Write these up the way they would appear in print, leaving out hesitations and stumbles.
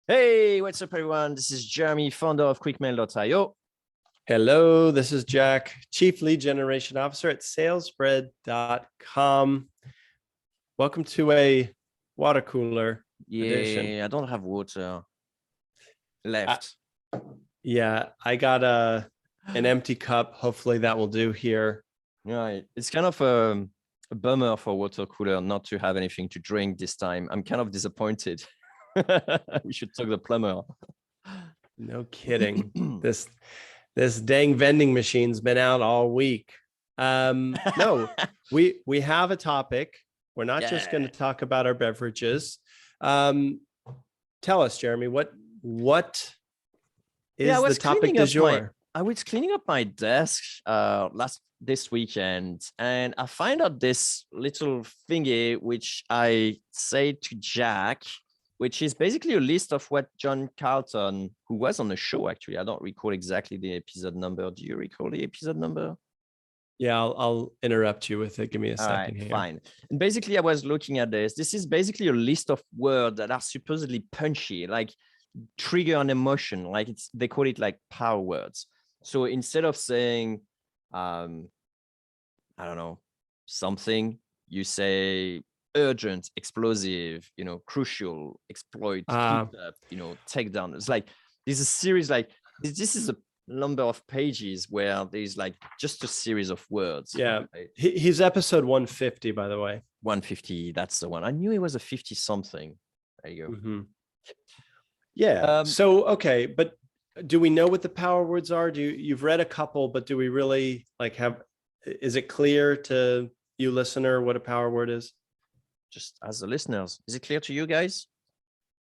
Hey, what's up, everyone? This is Jeremy, founder of quickmail.io. Hello, this is Jack, Chief Lead Generation Officer at salesbread.com. Welcome to a water cooler edition. I don't have water left. I got an empty cup. Hopefully that will do here. Right. It's kind of a bummer for Watercooler not to have anything to drink this time. I'm kind of disappointed. We should talk the plumber. No kidding. This dang vending machine's been out all week. No, we have a topic. We're not just going to talk about our beverages. Tell us, Jeremy, what is the topic du jour? I was cleaning up my desk this weekend, and I find out this little thingy which I say to Jack, which is basically a list of what John Carlton, who was on the show, actually, I don't recall exactly the episode number. Do you recall the episode number? Yeah, I'll interrupt you with it. Give me a second. All right, here. Fine. And basically, I was looking at this. This is basically a list of words that are supposedly punchy, like trigger an emotion. Like they call it like power words. So instead of saying, I don't know, something, you say urgent, explosive, crucial, exploit, take down. It's like there's a series, like this is a number of pages where there's like just a series of words. Yeah, right? He's episode 150, by the way. 150, that's the one. I knew it was a 50 something. There you go. Mm-hmm. Yeah. So okay, but do we know what the power words are? You've read a couple, but do we really is it clear to you, listener, what a power word is? Just as the listeners, is it clear to you guys?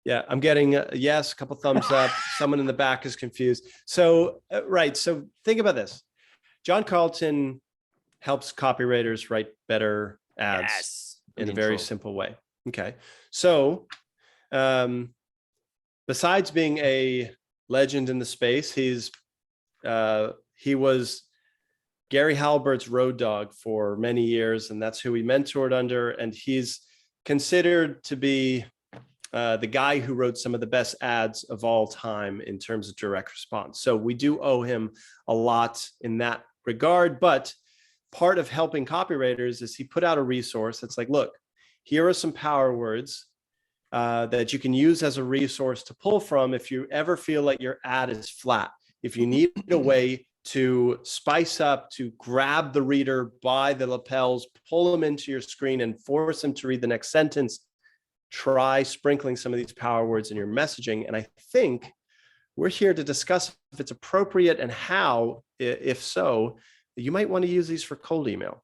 Yeah, I'm getting yes, a couple thumbs up. Someone in the back is confused. So, right. So think about this. John Carlton helps copywriters write better ads in a very simple way. Okay. So, besides being a legend in the space, he was Gary Halbert's road dog for many years, and that's who he mentored under. And he's considered to be the guy who wrote some of the best ads of all time in terms of direct response. So we do owe him a lot in that regard. But part of helping copywriters is he put out a resource that's like, look, here are some power words that you can use as a resource to pull from if you ever feel like your ad is flat. If you need a way to spice up, to grab the reader by the lapels, pull them into your screen and force them to read the next sentence, try sprinkling some of these power words in your messaging. And I think we're here to discuss if it's appropriate and how, if so, you might want to use these for cold email.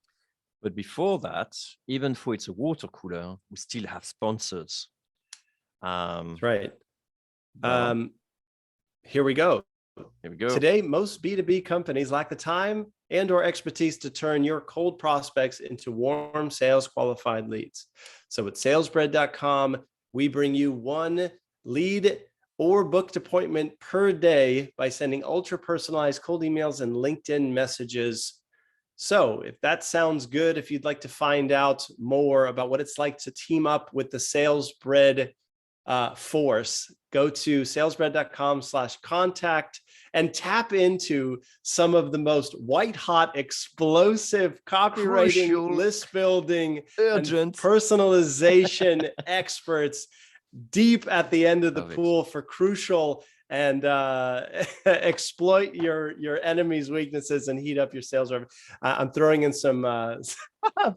But before that, even though it's a water cooler, we still have sponsors. That's right. Here we go. Today, most B2B companies lack the time and/or expertise to turn your cold prospects into warm sales qualified leads. So at salesbread.com, we bring you one lead or booked appointment per day by sending ultra personalized cold emails and LinkedIn messages. So if that sounds good, if you'd like to find out more about what it's like to team up with the SalesBread force, go to salesbread.com/contact and tap into some of the most white hot, explosive copywriting, list building, urgent personalization experts deep at the end of the pool for crucial and exploit your enemy's weaknesses and heat up your sales. I'm throwing in some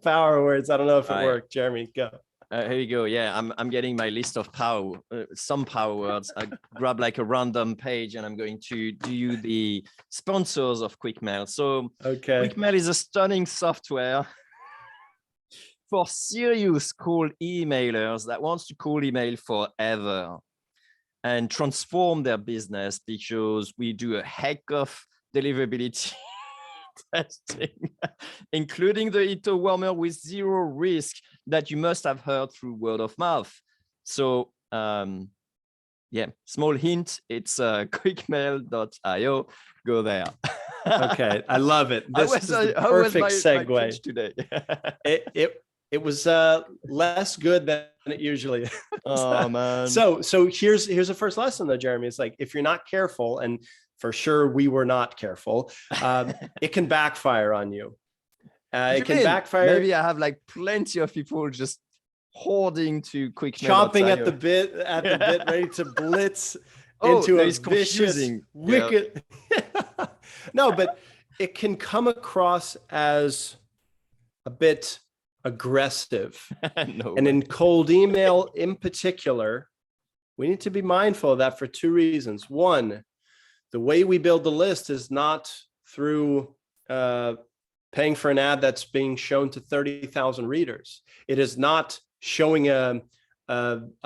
power words. I don't know if it worked. Jeremy, go. Here you go. Yeah, I'm getting my list of some power words. I grab like a random page and I'm going to do the sponsors of QuickMail. So QuickMail is a stunning software for serious cold emailers that wants to cold email forever and transform their business, because we do a heck of deliverability testing, including the heater warmer with zero risk that you must have heard through word of mouth. So small hint, it's quickmail.io. Go there. Okay, I love it. This is the perfect segue today. It was less good than it usually is. Oh man. So here's the first lesson though, Jeremy. It's like, if you're not careful, and for sure we were not careful, it can backfire on you. It can backfire. Maybe I have like plenty of people just hoarding to quick chomping at the bit, ready to blitz into a vicious, wicked. Yeah. No, but it can come across as a bit aggressive. No. And in cold email in particular, we need to be mindful of that for two reasons. One, the way we build the list is not through paying for an ad that's being shown to 30,000 readers. It is not showing a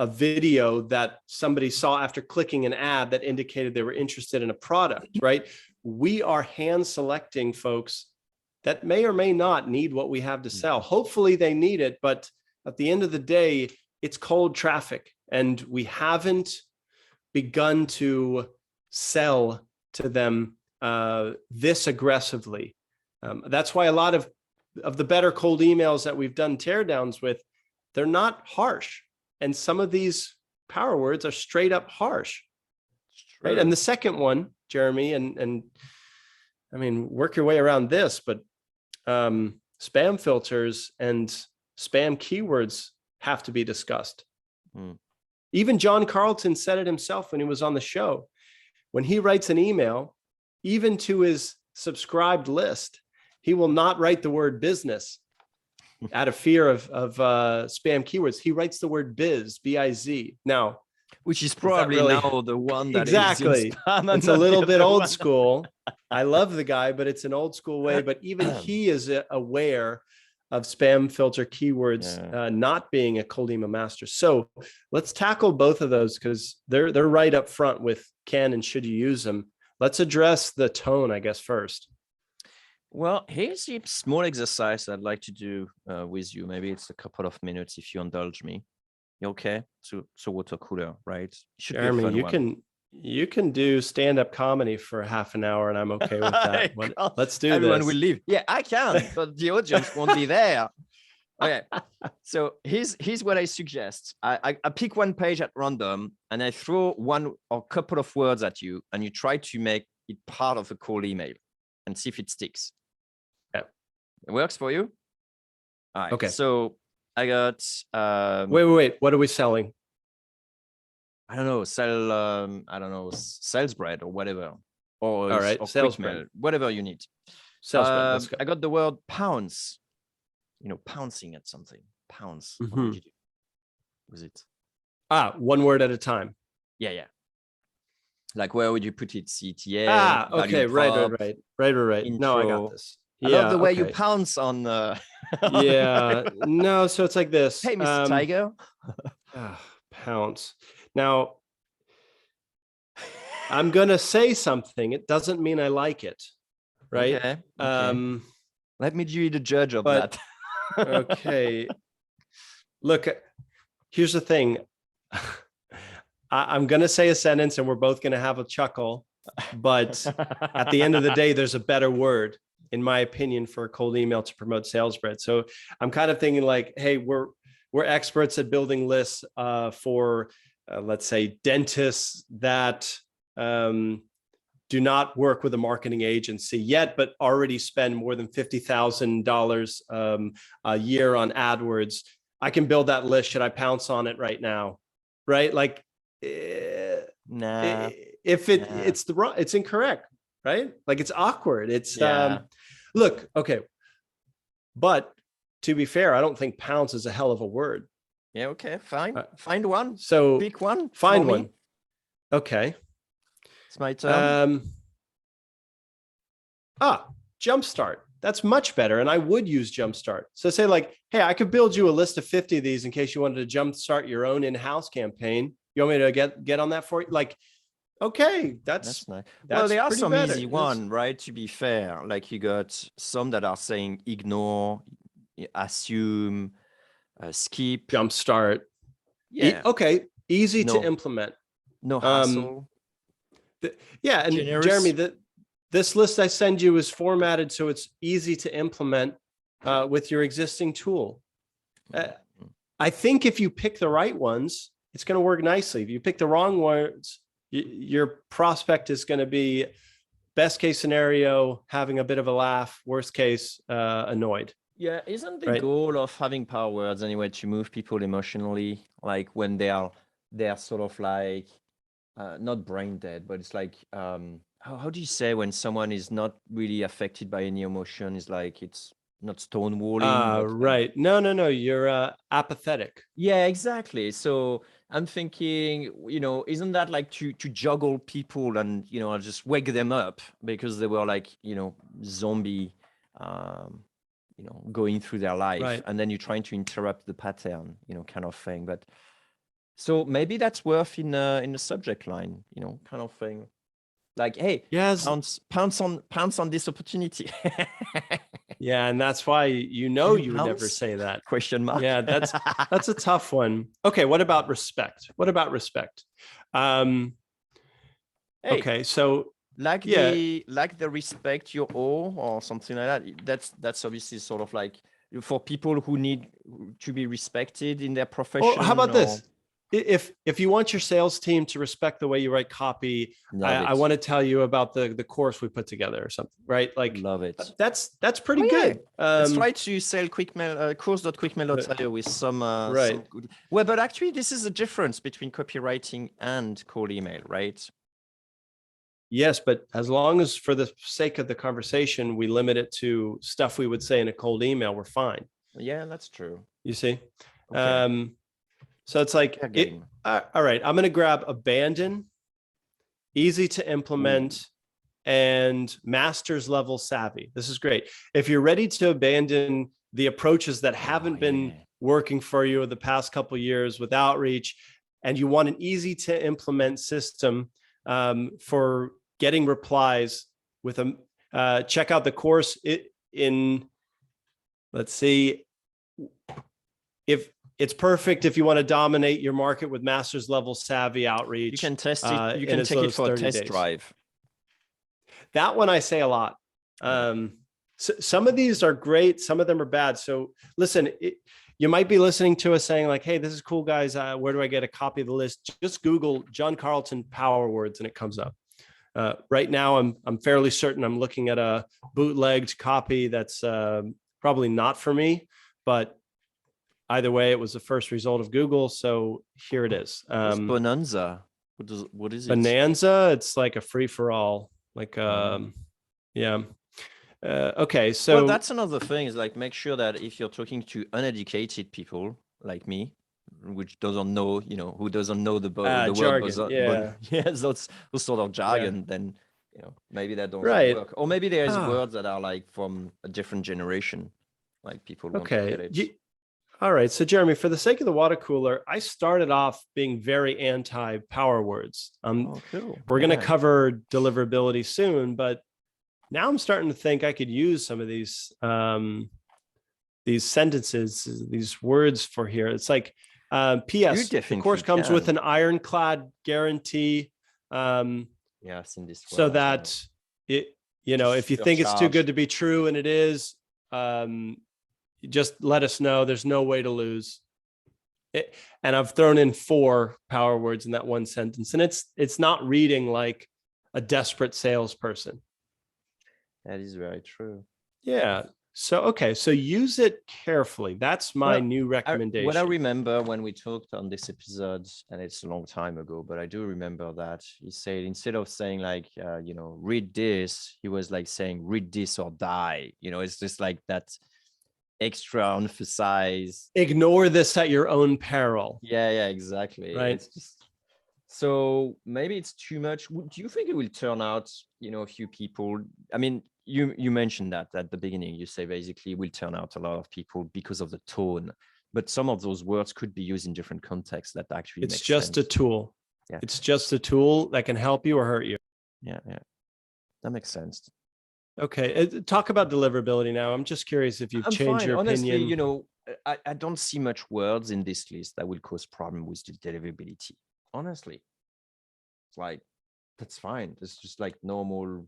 video that somebody saw after clicking an ad that indicated they were interested in a product, right? We are hand selecting folks that may or may not need what we have to sell. Hopefully they need it, but at the end of the day, it's cold traffic, and we haven't begun to sell to them this aggressively. That's why a lot of the better cold emails that we've done teardowns with, they're not harsh. And some of these power words are straight up harsh. Right. And the second one, Jeremy, and I mean, work your way around this, but spam filters and spam keywords have to be discussed. Even John Carlton said it himself when he was on the show. When he writes an email, even to his subscribed list, he will not write the word business out of fear of spam keywords. He writes the word biz, B-I-Z. Now, which is probably now the one that exactly. is in spam. It's a little bit old school. I love the guy, but it's an old school way. But even he is aware of spam filter keywords not being a cold email master. So let's tackle both of those, because they're right up front with can and should you use them. Let's address the tone, I guess, first. Well, here's a small exercise I'd like to do with you. Maybe it's a couple of minutes if you indulge me. You okay? So Watercooler, right? Jeremy, you can do stand-up comedy for half an hour, and I'm okay with that. Let's do Everyone this. will leave. Yeah, I can, but the audience won't be there. Okay. So here's what I suggest. I pick one page at random, and I throw one or couple of words at you, and you try to make it part of a cold email and see if it sticks. Yeah. It works for you? All right. Okay. So I got wait. What are we selling? I don't know, sales bread or whatever. Or all right, or sales mail, bread. whatever you need. Sales bread. Let's go. I got the word pounce. You know, pouncing at something. Pounce. What would you do with it? One word at a time. Yeah. Like, where would you put it? CTA. Okay. Right. No, I got this. I love the way you pounce on. Yeah. No, so it's like this. Hey, Mr. Tiger. Pounce. Now, I'm gonna say something. It doesn't mean I like it, right? Okay. Let me be the judge of that. Okay. Look, here's the thing. I'm gonna say a sentence, and we're both gonna have a chuckle. But at the end of the day, there's a better word, in my opinion, for a cold email to promote sales bread. So I'm kind of thinking like, hey, we're experts at building lists for let's say dentists that do not work with a marketing agency yet, but already spend more than $50,000 a year on AdWords. I can build that list. Should I pounce on it right now? Right? Like, nah. It's incorrect, right? Like, it's awkward. It's look, okay. But to be fair, I don't think pounce is a hell of a word. Yeah, okay, fine. Find one. So pick one. Find one. Okay. It's my turn. Jumpstart. That's much better. And I would use Jumpstart. So say like, hey, I could build you a list of 50 of these in case you wanted to jumpstart your own in-house campaign. You want me to get on that for you? Like, okay, that's nice. That's well, there are some better. easy one, right? To be fair, like you got some that are saying ignore, assume, skip, Jumpstart. Yeah. Okay. Easy to implement. No hassle. And Generous. Jeremy, this list I send you is formatted so it's easy to implement with your existing tool. I think if you pick the right ones, it's going to work nicely. If you pick the wrong ones, your prospect is going to be, best case scenario, having a bit of a laugh, worst case, annoyed. Yeah, isn't the goal of having power words anyway to move people emotionally, like when they're sort of like not brain dead, but it's like how do you say when someone is not really affected by any emotion, is like it's not stonewalling, but right. No, you're apathetic. yeah, exactly. So I'm thinking, isn't that like to juggle people and just wake them up because they were like zombie going through their life, right. And then you're trying to interrupt the pattern, kind of thing. But so maybe that's worth in the subject line, kind of thing. Like, hey, yes, pounce on this opportunity. Yeah, and that's why you would never say that. Question mark. Yeah, that's a tough one. Okay, what about respect? Hey, okay, so like the respect you owe or something like that. That's obviously sort of like for people who need to be respected in their profession. Oh, how about this? If you want your sales team to respect the way you write copy, I want to tell you about the course we put together or something, right? Like, love it. That's pretty good. Let's try to sell QuickMail course.quickmail.io with some right. Some good... Well, but actually, this is the difference between copywriting and cold email, right? Yes, but as long as for the sake of the conversation, we limit it to stuff we would say in a cold email, we're fine. Yeah, that's true. You see? Okay. So it's like, all right, I'm going to grab abandon, easy to implement, and master's level savvy. This is great. If you're ready to abandon the approaches that haven't been working for you the past couple of years with outreach, and you want an easy to implement system for getting replies with check out the course let's see, if it's perfect if you want to dominate your market with master's level savvy outreach. You can test it. You can take it for a test drive. That one I say a lot. So some of these are great. Some of them are bad. So listen, you might be listening to us saying like, hey, this is cool, guys. Where do I get a copy of the list? Just Google John Carlton power words and it comes up. Right now, I'm fairly certain I'm looking at a bootlegged copy that's probably not for me, but either way, it was the first result of Google. So here it is. Bonanza. What is it? Bonanza. It's like a free for all. Like, yeah. Okay. So well, that's another thing is like, make sure that if you're talking to uneducated people like me, which doesn't know, who doesn't know the jargon, word, those sort of jargon, then, maybe that don't work. Or maybe there's words that are like from a different generation, like people won't get it. All right. So Jeremy, for the sake of the water cooler, I started off being very anti power words. Cool. We're going to cover deliverability soon, but now I'm starting to think I could use some of these sentences, these words for here. It's like, P.S. The course comes with an ironclad guarantee. Yeah, I've seen this. So that if you think it's too good to be true, and it is, just let us know. There's no way to lose. And I've thrown in 4 power words in that one sentence, and it's not reading like a desperate salesperson. That is very true. Yeah. So, okay. So use it carefully. That's my new recommendation. What I remember when we talked on this episode, and it's a long time ago, but I do remember that he said, instead of saying like, read this, he was like saying, read this or die. It's just like that extra emphasize. Ignore this at your own peril. Yeah, exactly. Right. It's just, so maybe it's too much. Do you think it will turn out, a few people? I mean, you mentioned that at the beginning. You say basically it will turn out a lot of people because of the tone, but some of those words could be used in different contexts that actually it's just sense. A tool. Yeah. It's just a tool that can help you or hurt you. Yeah. That makes sense. Okay. Talk about deliverability now. I'm just curious if you've changed your opinion. Honestly, I don't see much words in this list that will cause problem with the deliverability. Honestly, it's like, that's fine. It's just like normal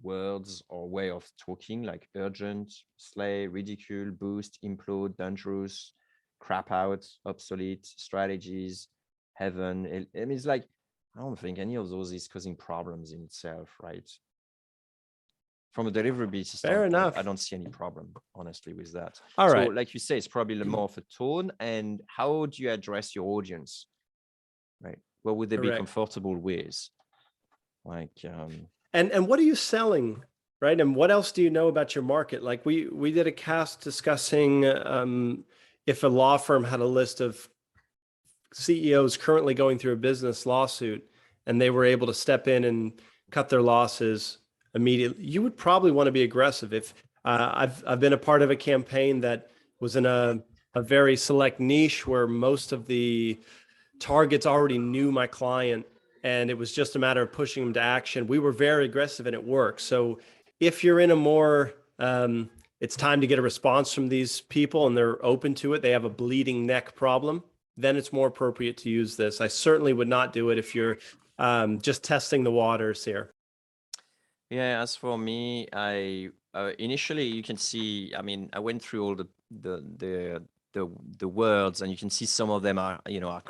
words or way of talking, like urgent, slay, ridicule, boost, implode, dangerous, crap out, obsolete strategies, heaven. I mean, it's like, I don't think any of those is causing problems in itself, right? From a deliverability standpoint, I don't see any problem, honestly, with that. All so, right. like you say, it's probably more of a tone. And how do you address your audience, right? What would they be comfortable with? Like, and what are you selling, right? And what else do you know about your market? Like we did a cast discussing if a law firm had a list of CEOs currently going through a business lawsuit and they were able to step in and cut their losses immediately, you would probably want to be aggressive. If I've been a part of a campaign that was in a very select niche where most of the targets already knew my client, and it was just a matter of pushing them to action. We were very aggressive and it worked. So if you're in a more, it's time to get a response from these people and they're open to it, they have a bleeding neck problem, then it's more appropriate to use this. I certainly would not do it if you're just testing the waters here. Yeah, as for me, I initially, you can see, I mean, I went through all the words, and you can see some of them are, you know, are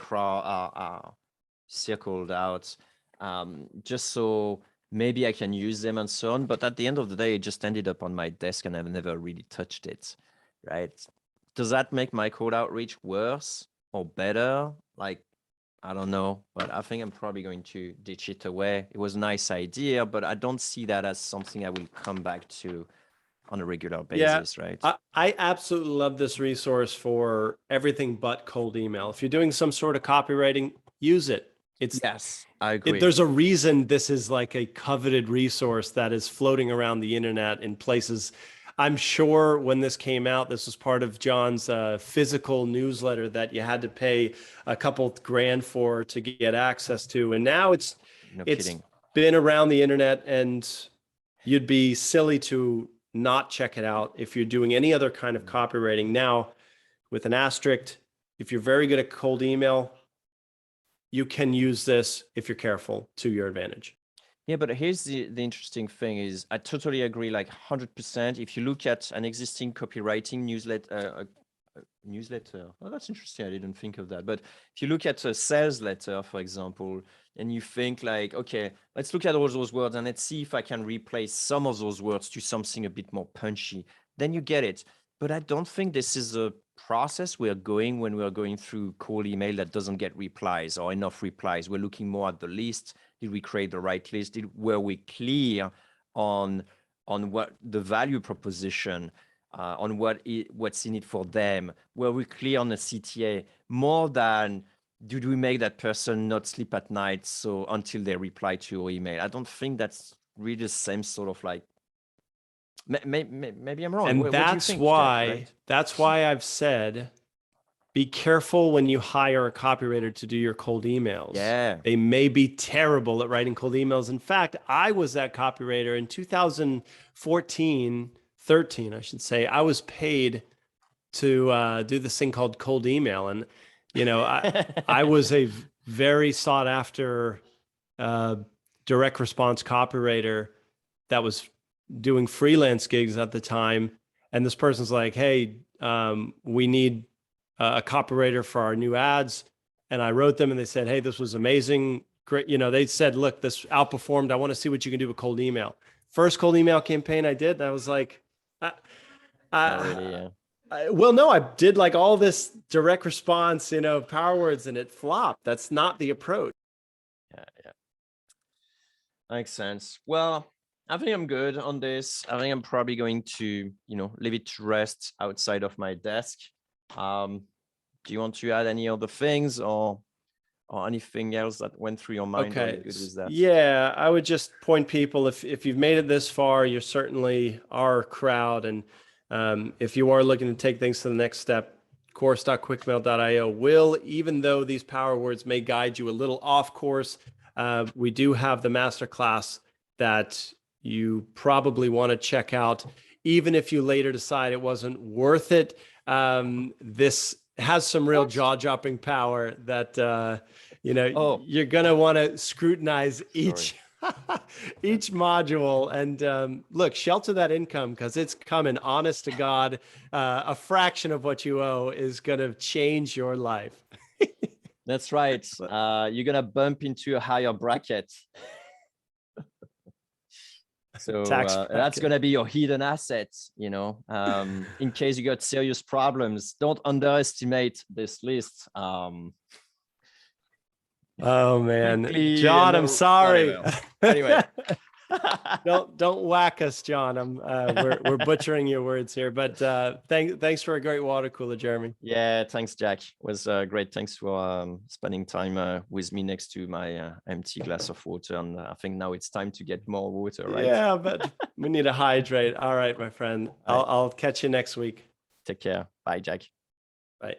circled out, just so maybe I can use them and so on. But at the end of the day, it just ended up on my desk and I've never really touched it, right? Does that make my cold outreach worse or better? Like, I don't know, but I think I'm probably going to ditch it away. It was a nice idea, but I don't see that as something I will come back to on a regular basis, right? I absolutely love this resource for everything but cold email. If you're doing some sort of copywriting, use it. Yes, I agree. There's a reason this is like a coveted resource that is floating around the internet in places. I'm sure when this came out, this was part of John's physical newsletter that you had to pay a couple grand for to get access to. And now it's been around the internet, and you'd be silly to not check it out if you're doing any other kind of copywriting. Now, with an asterisk, if you're very good at cold email, you can use this, if you're careful, to your advantage. Yeah, but here's the interesting thing is I totally agree, like 100%. If you look at an existing copywriting newsletter, oh, that's interesting. I didn't think of that. But if you look at a sales letter, for example, and you think like, okay, let's look at all those words and let's see if I can replace some of those words to something a bit more punchy, then you get it. But I don't think this is a process we're going when we're going through cold email that doesn't get replies or enough replies. We're looking more at the list. Did we create the right list? Were we clear on what the value proposition, on what's in it for them? Were we clear on the CTA? More than did we make that person not sleep at night so until they reply to your email? I don't think that's really the same sort of like. Maybe I'm wrong. And what that's do you think, why Jack, right? that's why I've said, be careful when you hire a copywriter to do your cold emails. Yeah. They may be terrible at writing cold emails. In fact, I was that copywriter in 2014, 13, I should say. I was paid to do this thing called cold email. And, you know, I was a very sought after direct response copywriter that was doing freelance gigs at the time. And this person's like, hey, we need a copywriter for our new ads. And I wrote them and they said, hey, this was amazing. Great. You know, they said, look, this outperformed. I want to see what you can do with cold email. First cold email campaign I did, I was like, well, no, I did like all this direct response, you know, power words, and it flopped. That's not the approach. Yeah. Makes sense. Well, I think I'm good on this. I think I'm probably going to, you know, leave it to rest outside of my desk. Do you want to add any other things or anything else that went through your mind? Okay. Good with that? Yeah, I would just point people, if you've made it this far, you're certainly our crowd. And if you are looking to take things to the next step, course.quickmail.io will, even though these power words may guide you a little off course, we do have the masterclass that you probably want to check out, even if you later decide it wasn't worth it. This has some real jaw-dropping power that, you know, you're going to want to scrutinize each each module. And look, shelter that income, because it's coming. Honest to God, a fraction of what you owe is going to change your life. That's right. You're going to bump into a higher bracket. So that's going to be your hidden assets, you know, in case you got serious problems. Don't underestimate this list. Oh man, John, I'm sorry. Anyway. don't whack us, John. We're butchering your words here, but thanks for a great water cooler, Jeremy. Yeah, thanks, Jack. It was great. Thanks for spending time with me next to my empty glass of water. And I think now it's time to get more water, right? Yeah, but we need to hydrate. All right, my friend. I'll catch you next week. Take care. Bye, Jack. Bye.